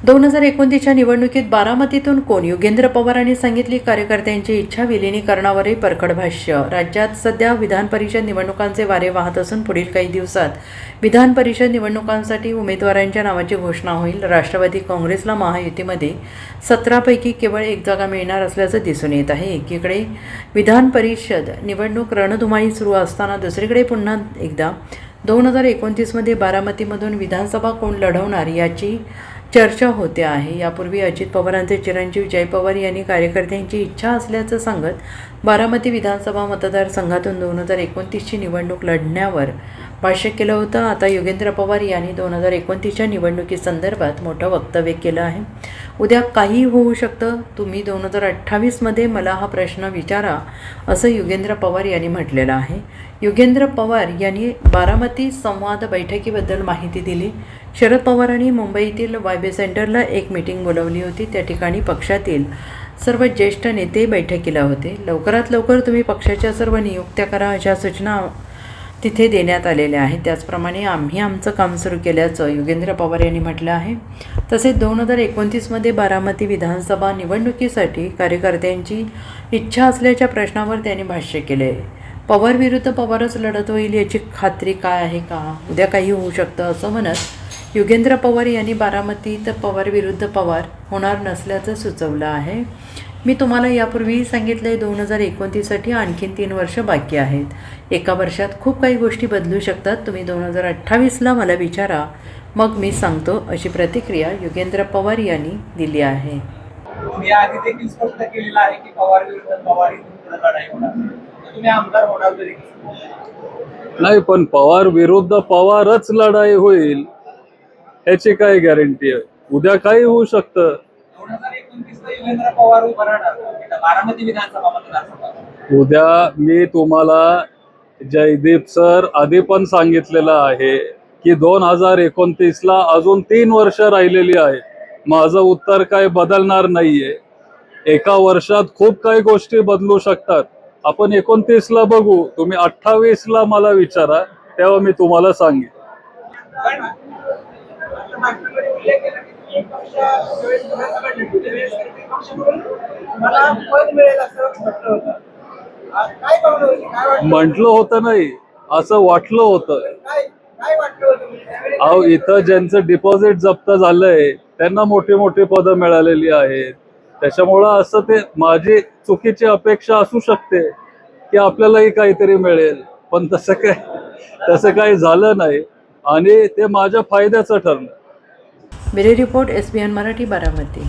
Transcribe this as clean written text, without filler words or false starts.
2029च्या निवडणुकीत बारामतीतून कोण? योगेंद्र पवारांनी सांगितली कार्यकर्त्यांची इच्छा. विलिनीकरणावरही परखड भाष्य. राज्यात सध्या विधान परिषद निवडणुकांचे वारे वाहत असून पुढील काही दिवसात विधान परिषद निवडणुकांसाठी उमेदवारांच्या नावाची घोषणा होईल. राष्ट्रवादी काँग्रेसला महायुतीमध्ये 17 पैकी केवळ 1 जागा मिळणार असल्याचं दिसून येत आहे. एकीकडे विधान परिषद निवडणूक रणधुमाळी सुरू असताना दुसरीकडे पुन्हा एकदा 2029मध्ये बारामतीमधून विधानसभा कोण लढवणार याची चर्चा होते आहे. यापूर्वी अजित पवारांचे चिरंजीव जय पवार यांनी कार्यकर्त्यांची इच्छा असल्याचं सांगत बारामती विधानसभा मतदारसंघातून 2029ची निवडणूक लढण्यावर भाष्य केलं होतं. आता योगेंद्र पवार यांनी 2029च्या निवडणुकीसंदर्भात मोठं वक्तव्य केलं आहे. उद्या काही होऊ शकतं, तुम्ही 2028मध्ये मला हा प्रश्न विचारा, असं योगेंद्र पवार यांनी म्हटलेलं आहे. योगेंद्र पवार यांनी बारामती संवाद बैठकीबद्दल माहिती दिली. शरद पवारांनी मुंबईतील वायबे सेंटरला एक मीटिंग बोलावली होती. त्या ठिकाणी पक्षातील सर्व ज्येष्ठ नेते बैठकीला होते. लवकरात लवकर तुम्ही पक्षाच्या सर्व नियुक्त्या करा, अशा सूचना तिथे देण्यात आलेल्या आहेत. त्याचप्रमाणे आम्ही आमचं काम सुरू केल्याचं योगेंद्र पवार यांनी म्हटलं आहे. तसेच 2029मध्ये बारामती विधानसभा निवडणुकीसाठी कार्यकर्त्यांची इच्छा असल्याच्या प्रश्नावर त्यांनी भाष्य केले. पवार विरुद्ध पवारच लढत होईल याची खात्री काय आहे का? उद्या काही होऊ शकतं, असं म्हणत योगेंद्र पवार यांनी बारामतीत पवार विरुद्ध पवार होणार नसल्याचं सुचवलं आहे. मी तुम्हाला यापूर्वीही सांगितलं, 2029साठी आणखीन 3 वर्ष बाकी आहेत. एका वर्षात खूप काही गोष्टी बदलू शकतात. तुम्ही 2028ला मला विचारा, मग मी सांगतो, अशी प्रतिक्रिया योगेंद्र पवार यांनी दिली आहे. तुम्ही आधी देखील स्पष्ट केलेलं आहे की पवार विरुद्ध पवार लढाई होणार, तुम्ही आमदार होणार तरी नाही, पण पवार विरुद्ध पवारच लढाई होईल याची काय गॅरंटी आहे? उद्या काही होऊ शकतं. 2029ला योगेंद्र पवार उभं राहणार बारामती विधानसभा मतदारसंघात. उद्या मी तुम्हाला जयदीप सर आधी पण सांगितलेलं आहे की 2029ला अजून 3 वर्ष राहिलेली आहे. माझं उत्तर काय बदलणार नाहीये. एका वर्षात खूप काही गोष्टी बदलू शकतात. आपण 29ला बघू, तुम्ही 28ला मला विचारा, तेव्हा मी तुम्हाला सांगेन. म्हटलं होतं नाही, असं वाटलं होतं. अहो, इथं ज्यांचं डिपॉझिट जप्त झालंय त्यांना मोठी मोठी पदं मिळालेली आहेत. त्याच्यामुळं असं ते माझी चुकीची अपेक्षा असू शकते की आपल्यालाही काहीतरी मिळेल, पण तसं काही झालं नाही आणि ते माझ्या फायद्याचं ठरलं. Bureau report, SBN Marathi, Baramati.